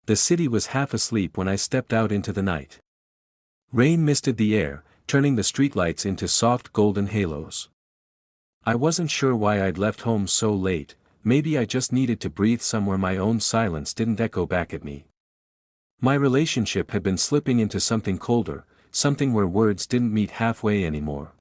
The city was half asleep when I stepped out into the night. Rain misted the air, turning the streetlights into soft golden halos. I wasn't sure why I'd left home so late, maybe I just needed to breathe somewhere my own silence didn't echo back at me. My relationship had been slipping into something colder, something where words didn't meet halfway anymore.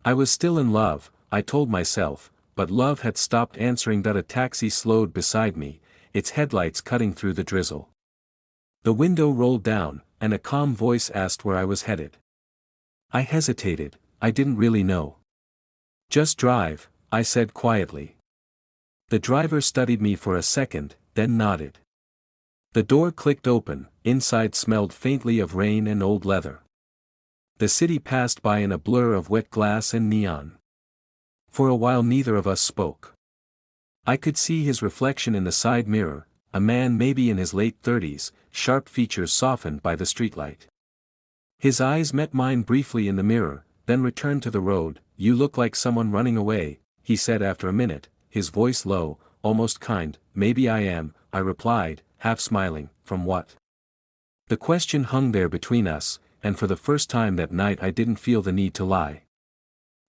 I was still in love, I told myself, but love had stopped answering. A taxi slowed beside me, its headlights cutting through the drizzle. The window rolled down, and a calm voice asked where I was headed. I hesitated, I didn't really know. Just drive, I said quietly. The driver studied me for a second, then nodded. The door clicked open, inside smelled faintly of rain and old leather. The city passed by in a blur of wet glass and neon. For a while neither of us spoke. I could see his reflection in the side mirror, a man maybe in his late 30s, sharp features softened by the streetlight. His eyes met mine briefly in the mirror, then returned to the road. You look like someone running away, he said after a minute, his voice low, almost kind. Maybe I am, I replied, half smiling. From what? The question hung there between us, and for the first time that night I didn't feel the need to lie.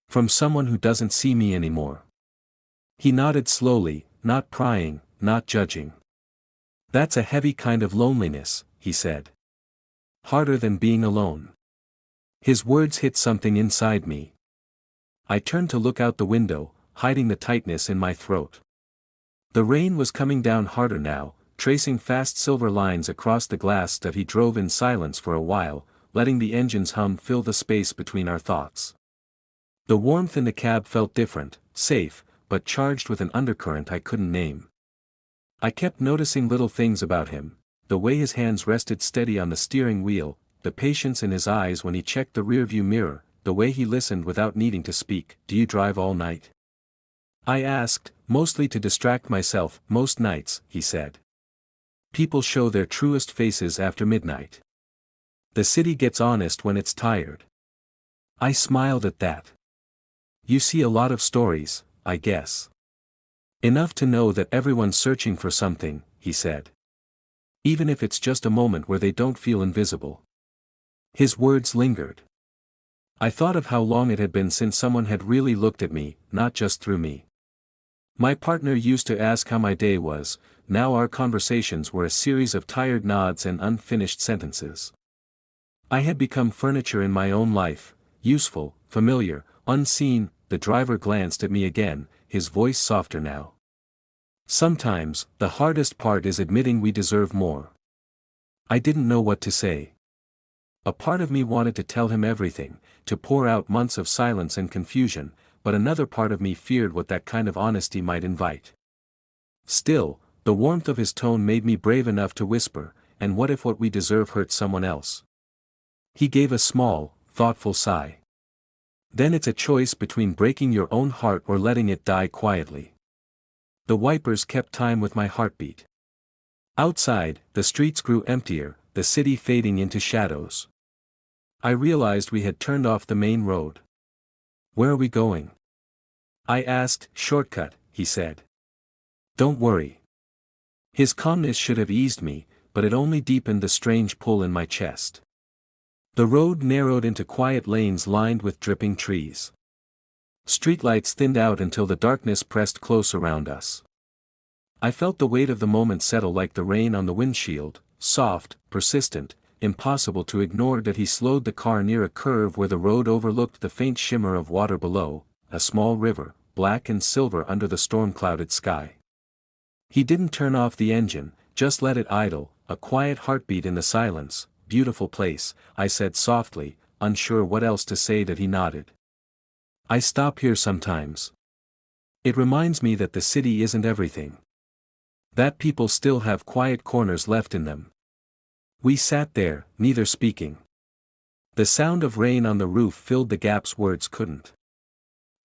From someone who doesn't see me anymore. He nodded slowly, not prying, not judging. That's a heavy kind of loneliness, he said. Harder than being alone. His words hit something inside me. I turned to look out the window, hiding the tightness in my throat. The rain was coming down harder now, tracing fast silver lines across the glass. That he drove in silence for a while, letting the engine's hum fill the space between our thoughts. The warmth in the cab felt different, safe, but charged with an undercurrent I couldn't name. I kept noticing little things about him, the way his hands rested steady on the steering wheel, the patience in his eyes when he checked the rearview mirror, the way he listened without needing to speak. Do you drive all night? I asked, mostly to distract myself. Most nights, he said. People show their truest faces after midnight. The city gets honest when it's tired. I smiled at that. You see a lot of stories, I guess. Enough to know that everyone's searching for something, he said. Even if it's just a moment where they don't feel invisible. His words lingered. I thought of how long it had been since someone had really looked at me, not just through me. My partner used to ask how my day was. Now our conversations were a series of tired nods and unfinished sentences. I had become furniture in my own life, useful, familiar, unseen. The driver glanced at me again, his voice softer now. Sometimes, the hardest part is admitting we deserve more. I didn't know what to say. A part of me wanted to tell him everything, to pour out months of silence and confusion, but another part of me feared what that kind of honesty might invite. Still, the warmth of his tone made me brave enough to whisper, and what if what we deserve hurts someone else? He gave a small, thoughtful sigh. Then it's a choice between breaking your own heart or letting it die quietly. The wipers kept time with my heartbeat. Outside, the streets grew emptier, the city fading into shadows. I realized we had turned off the main road. Where are we going? I asked. Shortcut, he said. Don't worry. His calmness should have eased me, but it only deepened the strange pull in my chest. The road narrowed into quiet lanes lined with dripping trees. Streetlights thinned out until the darkness pressed close around us. I felt the weight of the moment settle like the rain on the windshield, soft, persistent, impossible to ignore. That he slowed the car near a curve where the road overlooked the faint shimmer of water below, a small river, black and silver under the storm-clouded sky. He didn't turn off the engine, just let it idle, a quiet heartbeat in the silence. Beautiful place, I said softly, unsure what else to say. That he nodded. I stop here sometimes. It reminds me that the city isn't everything. That people still have quiet corners left in them. We sat there, neither speaking. The sound of rain on the roof filled the gaps words couldn't.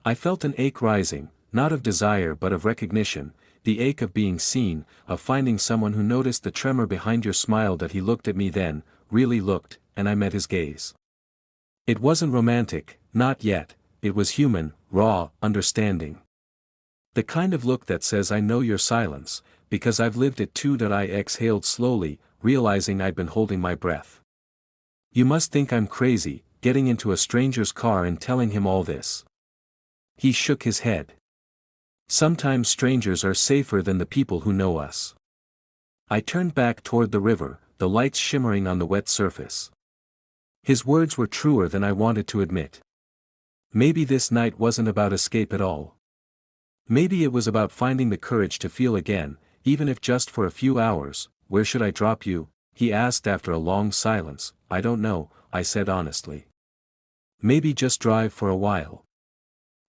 I felt an ache rising, not of desire but of recognition, the ache of being seen, of finding someone who noticed the tremor behind your smile. That he looked at me then, really looked, and I met his gaze. It wasn't romantic, not yet, it was human, raw, understanding. The kind of look that says I know your silence, because I've lived it too. I exhaled slowly, realizing I'd been holding my breath. You must think I'm crazy, getting into a stranger's car and telling him all this. He shook his head. Sometimes strangers are safer than the people who know us. I turned back toward the river, the lights shimmering on the wet surface. His words were truer than I wanted to admit. Maybe this night wasn't about escape at all. Maybe it was about finding the courage to feel again, even if just for a few hours. Where should I drop you? He asked after a long silence. I don't know, I said honestly. Maybe just drive for a while.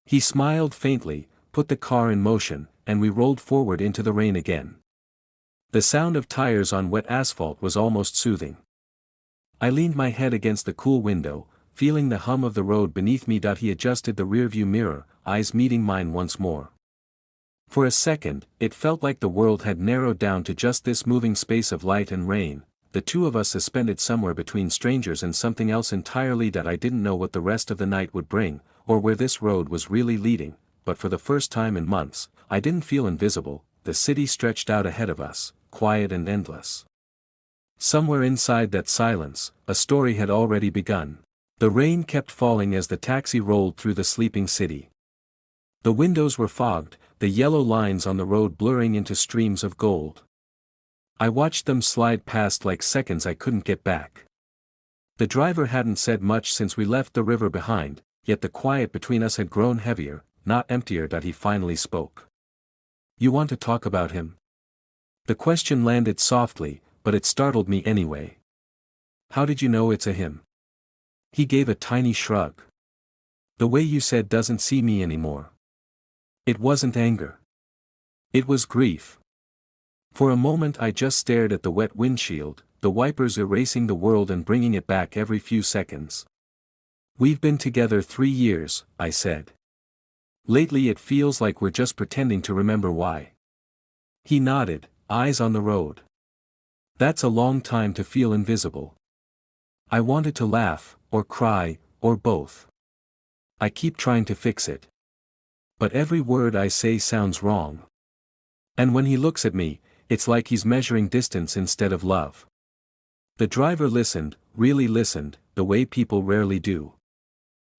He smiled faintly, put the car in motion, and we rolled forward into the rain again. The sound of tires on wet asphalt was almost soothing. I leaned my head against the cool window, feeling the hum of the road beneath me. He adjusted the rearview mirror, eyes meeting mine once more. For a second, it felt like the world had narrowed down to just this moving space of light and rain, the two of us suspended somewhere between strangers and something else entirely. I didn't know what the rest of the night would bring, or where this road was really leading, but for the first time in months, I didn't feel invisible. The city stretched out ahead of us, quiet and endless. Somewhere inside that silence, a story had already begun. The rain kept falling as the taxi rolled through the sleeping city. The windows were fogged, the yellow lines on the road blurring into streams of gold. I watched them slide past like seconds I couldn't get back. The driver hadn't said much since we left the river behind, yet the quiet between us had grown heavier, not emptier. He finally spoke. You want to talk about him? The question landed softly, but it startled me anyway. How did you know it's a him? He gave a tiny shrug. The way you said doesn't see me anymore. It wasn't anger. It was grief. For a moment I just stared at the wet windshield, the wipers erasing the world and bringing it back every few seconds. We've been together 3 years, I said. Lately it feels like we're just pretending to remember why. He nodded, eyes on the road. That's a long time to feel invisible. I wanted to laugh, or cry, or both. I keep trying to fix it. But every word I say sounds wrong. And when he looks at me, it's like he's measuring distance instead of love. The driver listened, really listened, the way people rarely do.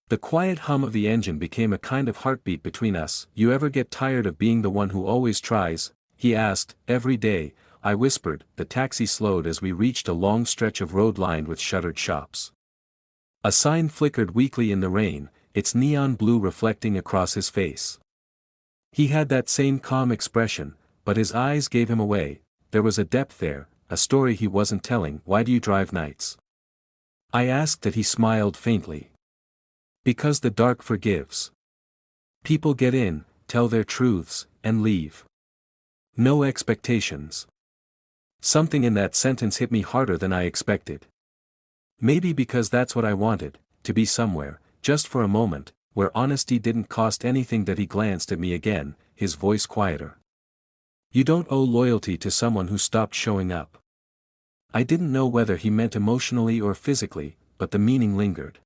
The quiet hum of the engine became a kind of heartbeat between us. You ever get tired of being the one who always tries? He asked. Every day, I whispered. The taxi slowed as we reached a long stretch of road lined with shuttered shops. A sign flickered weakly in the rain, its neon blue reflecting across his face. He had that same calm expression, but his eyes gave him away. There was a depth there, a story he wasn't telling. Why do you drive nights? I asked. He smiled faintly. Because the dark forgives. People get in, tell their truths, and leave. No expectations. Something in that sentence hit me harder than I expected. Maybe because that's what I wanted, to be somewhere, just for a moment, where honesty didn't cost anything. He glanced at me again, his voice quieter. You don't owe loyalty to someone who stopped showing up. I didn't know whether he meant emotionally or physically, but the meaning lingered.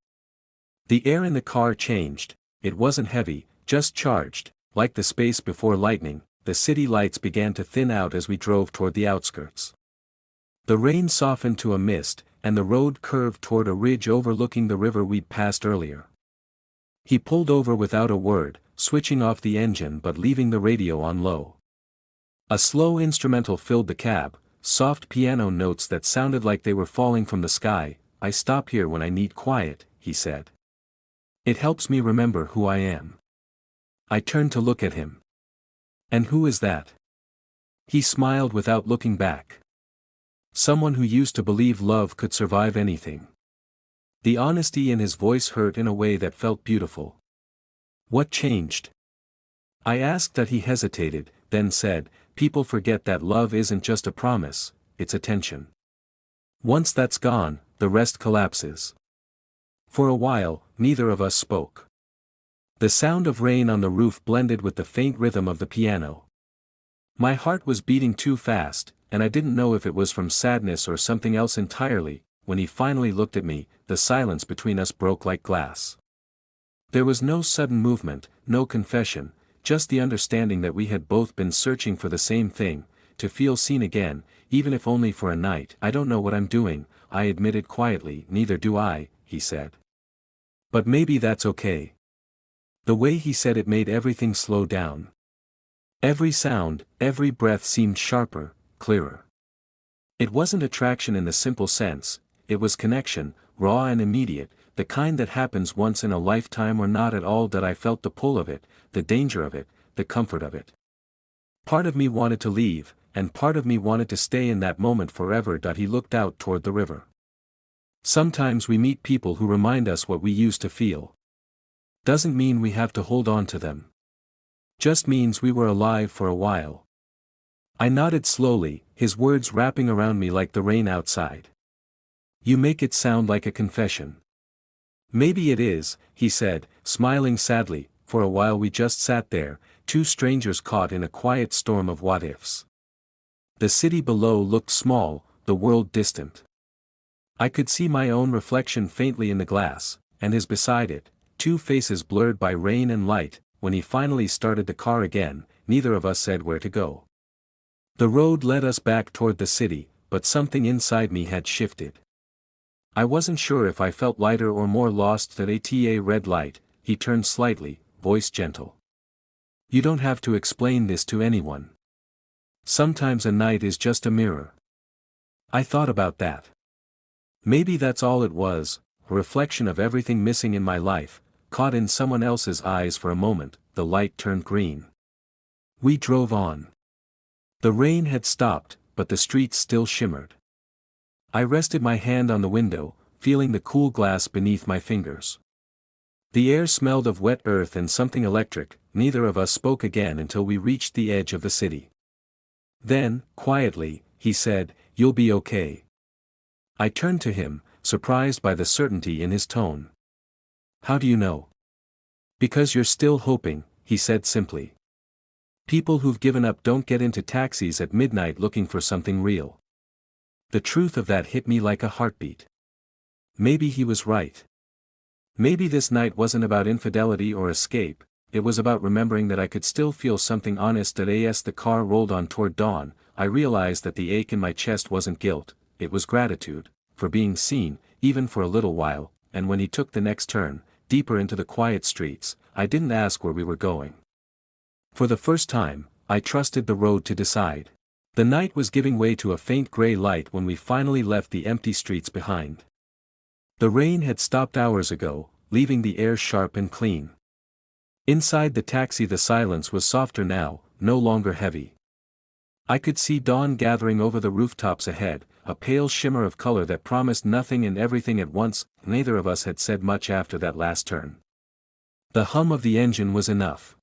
The air in the car changed. It wasn't heavy, just charged, like the space before lightning. The city lights began to thin out as we drove toward the outskirts. The rain softened to a mist, and the road curved toward a ridge overlooking the river we'd passed earlier. He pulled over without a word, switching off the engine but leaving the radio on low. A slow instrumental filled the cab, soft piano notes that sounded like they were falling from the sky. I stop here when I need quiet, he said. It helps me remember who I am. I turned to look at him. And who is that? He smiled without looking back. Someone who used to believe love could survive anything. The honesty in his voice hurt in a way that felt beautiful. What changed? I asked. He hesitated, then said, people forget that love isn't just a promise, it's attention. Once that's gone, the rest collapses. For a while, neither of us spoke. The sound of rain on the roof blended with the faint rhythm of the piano. My heart was beating too fast, and I didn't know if it was from sadness or something else entirely. When he finally looked at me, the silence between us broke like glass. There was no sudden movement, no confession, just the understanding that we had both been searching for the same thing, to feel seen again, even if only for a night. I don't know what I'm doing, I admitted quietly. Neither do I, he said. But maybe that's okay. The way he said it made everything slow down. Every sound, every breath seemed sharper, clearer. It wasn't attraction in the simple sense, it was connection, raw and immediate, the kind that happens once in a lifetime or not at all. That I felt the pull of it, the danger of it, the comfort of it. Part of me wanted to leave, and part of me wanted to stay in that moment forever. He looked out toward the river. Sometimes we meet people who remind us what we used to feel. Doesn't mean we have to hold on to them. Just means we were alive for a while. I nodded slowly, his words wrapping around me like the rain outside. You make it sound like a confession. Maybe it is, he said, smiling sadly. For a while we just sat there, two strangers caught in a quiet storm of what-ifs. The city below looked small, the world distant. I could see my own reflection faintly in the glass, and his beside it, two faces blurred by rain and light. When he finally started the car again, neither of us said where to go. The road led us back toward the city, but something inside me had shifted. I wasn't sure if I felt lighter or more lost. At a red light, he turned slightly, voice gentle. You don't have to explain this to anyone. Sometimes a night is just a mirror. I thought about that. Maybe that's all it was, a reflection of everything missing in my life, caught in someone else's eyes for a moment. The light turned green. We drove on. The rain had stopped, but the streets still shimmered. I rested my hand on the window, feeling the cool glass beneath my fingers. The air smelled of wet earth and something electric. Neither of us spoke again until we reached the edge of the city. Then, quietly, he said, "You'll be okay." I turned to him, surprised by the certainty in his tone. How do you know? Because you're still hoping, he said simply. People who've given up don't get into taxis at midnight looking for something real. The truth of that hit me like a heartbeat. Maybe he was right. Maybe this night wasn't about infidelity or escape, it was about remembering that I could still feel something honest. As the car rolled on toward dawn, I realized that the ache in my chest wasn't guilt, it was gratitude, for being seen, even for a little while. And when he took the next turn, deeper into the quiet streets, I didn't ask where we were going. For the first time, I trusted the road to decide. The night was giving way to a faint gray light when we finally left the empty streets behind. The rain had stopped hours ago, leaving the air sharp and clean. Inside the taxi the silence was softer now, no longer heavy. I could see dawn gathering over the rooftops ahead, a pale shimmer of color that promised nothing and everything at once. Neither of us had said much after that last turn. The hum of the engine was enough.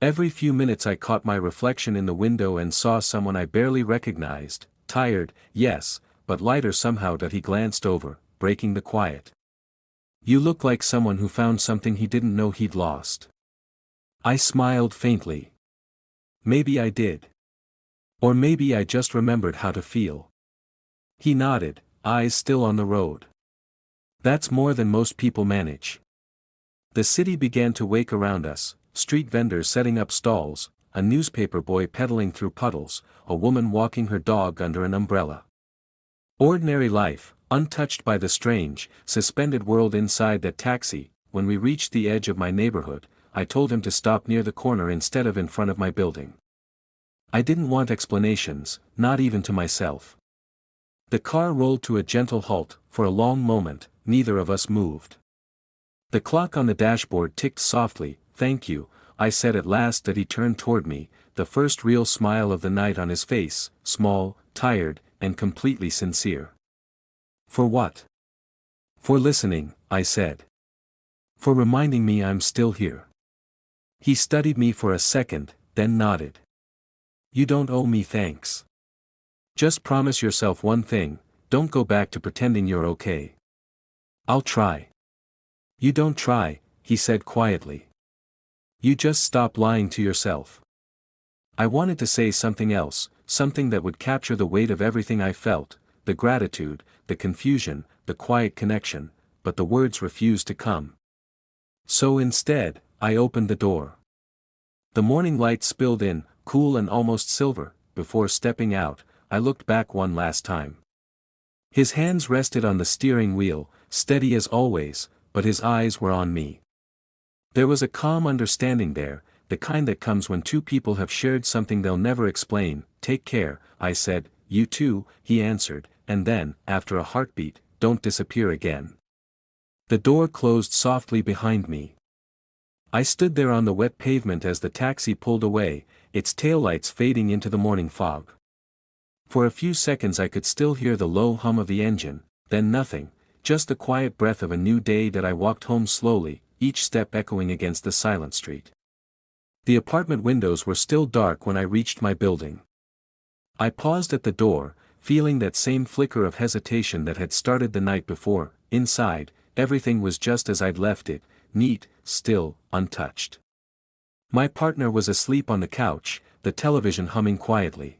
Every few minutes I caught my reflection in the window and saw someone I barely recognized, tired, yes, but lighter somehow. He glanced over, breaking the quiet. You look like someone who found something he didn't know he'd lost. I smiled faintly. Maybe I did. Or maybe I just remembered how to feel. He nodded, eyes still on the road. That's more than most people manage. The city began to wake around us, street vendors setting up stalls, a newspaper boy pedaling through puddles, a woman walking her dog under an umbrella. Ordinary life, untouched by the strange, suspended world inside that taxi. When we reached the edge of my neighborhood, I told him to stop near the corner instead of in front of my building. I didn't want explanations, not even to myself. The car rolled to a gentle halt. For a long moment, neither of us moved. The clock on the dashboard ticked softly. Thank you, I said at last. He turned toward me, the first real smile of the night on his face, small, tired, and completely sincere. For what? For listening, I said. For reminding me I'm still here. He studied me for a second, then nodded. You don't owe me thanks. Just promise yourself one thing, don't go back to pretending you're okay. I'll try. You don't try, he said quietly. You just stop lying to yourself. I wanted to say something else, something that would capture the weight of everything I felt, the gratitude, the confusion, the quiet connection, but the words refused to come. So instead, I opened the door. The morning light spilled in, cool and almost silver, before stepping out, I looked back one last time. His hands rested on the steering wheel, steady as always, but his eyes were on me. There was a calm understanding there, the kind that comes when two people have shared something they'll never explain. "Take care," I said. "You too," he answered, and then, after a heartbeat, "Don't disappear again." The door closed softly behind me. I stood there on the wet pavement as the taxi pulled away, its taillights fading into the morning fog. For a few seconds I could still hear the low hum of the engine, then nothing, just the quiet breath of a new day that I walked home slowly, each step echoing against the silent street. The apartment windows were still dark when I reached my building. I paused at the door, feeling that same flicker of hesitation that had started the night before. Inside, everything was just as I'd left it, neat, still, untouched. My partner was asleep on the couch, the television humming quietly.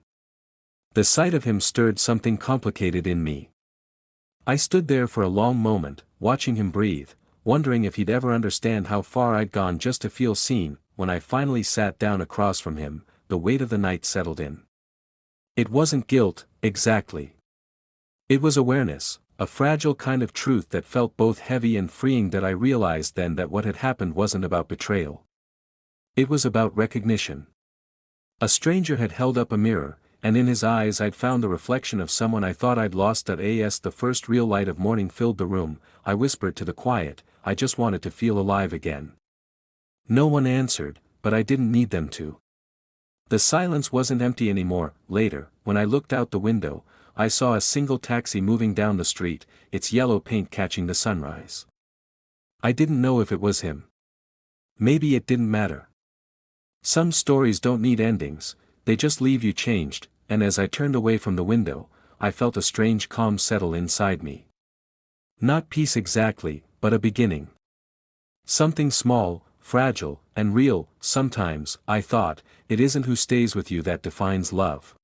The sight of him stirred something complicated in me. I stood there for a long moment, watching him breathe, wondering if he'd ever understand how far I'd gone just to feel seen. When I finally sat down across from him, the weight of the night settled in. It wasn't guilt, exactly. It was awareness, a fragile kind of truth that felt both heavy and freeing. That I realized then that what had happened wasn't about betrayal. It was about recognition. A stranger had held up a mirror, and in his eyes I'd found the reflection of someone I thought I'd lost. As the first real light of morning filled the room, I whispered to the quiet, "I just wanted to feel alive again." No one answered, but I didn't need them to. The silence wasn't empty anymore. Later, when I looked out the window, I saw a single taxi moving down the street, its yellow paint catching the sunrise. I didn't know if it was him. Maybe it didn't matter. Some stories don't need endings, they just leave you changed, and as I turned away from the window, I felt a strange calm settle inside me. Not peace exactly, but a beginning. Something small, fragile, and real. Sometimes, I thought, it isn't who stays with you that defines love.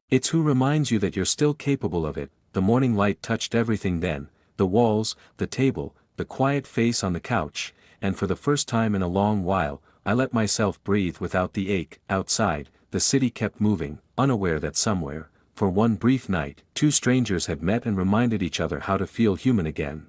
It's who reminds you that you're still capable of it. The morning light touched everything then, the walls, the table, the quiet face on the couch, and for the first time in a long while, I let myself breathe without the ache. Outside, the city kept moving, unaware that somewhere, for one brief night, two strangers had met and reminded each other how to feel human again.